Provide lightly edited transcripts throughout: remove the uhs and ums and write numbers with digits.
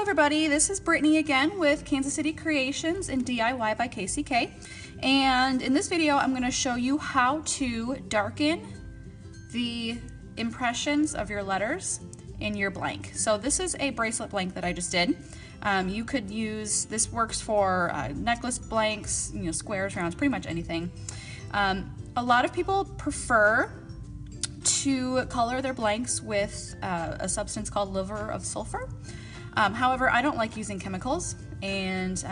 Hello everybody, this is Brittany again with Kansas City Creations and DIY by KCK. And in this video I'm going to show you how to darken the impressions of your letters in your blank. So this is a bracelet blank that I just did. You could use, this works for necklace blanks, squares, rounds, pretty much anything. A lot of people prefer to color their blanks with a substance called liver of sulfur. However, I don't like using chemicals, and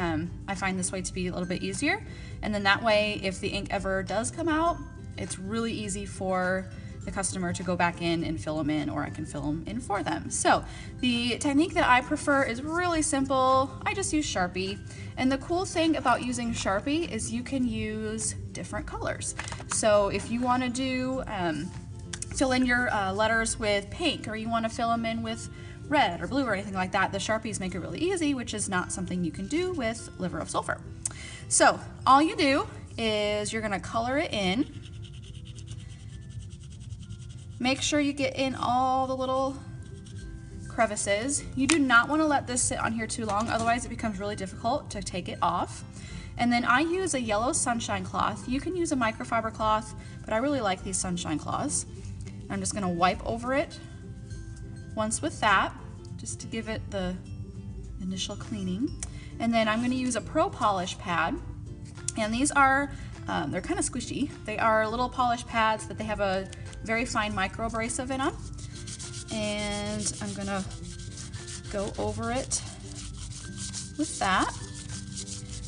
I find this way to be a little bit easier. And then that way, if the ink ever does come out, it's really easy for the customer to go back in and fill them in, or I can fill them in for them. So the technique that I prefer is really simple. I just use Sharpie. And the cool thing about using Sharpie is you can use different colors. So if you want to do fill in your letters with pink, or you want to fill them in with red or blue or anything like that, the Sharpies make it really easy, which is not something you can do with liver of sulfur. So all you do is you're going to color it in. Make sure you get in all the little crevices. You do not want to let this sit on here too long, otherwise it becomes really difficult to take it off. And then I use a yellow sunshine cloth. You can use a microfiber cloth, but I really like these sunshine cloths. I'm just going to wipe over it once with that, just to give it the initial cleaning. And then I'm going to use a pro polish pad, and these are they're kind of squishy. They are little polish pads that they have a very fine micro abrasive in them, and I'm going to go over it with that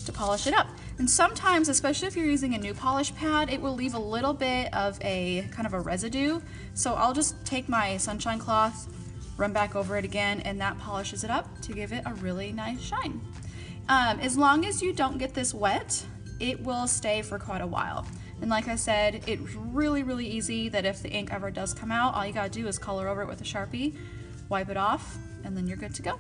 to polish it up. And sometimes, especially if you're using a new polish pad, it will leave a little bit of a kind of a residue. So I'll just take my sunshine cloth, run back over it again, and that polishes it up to give it a really nice shine. As long as you don't get this wet, it will stay for quite a while. And like I said, it's really, really easy that if the ink ever does come out, all you gotta do is color over it with a Sharpie, wipe it off, and then you're good to go.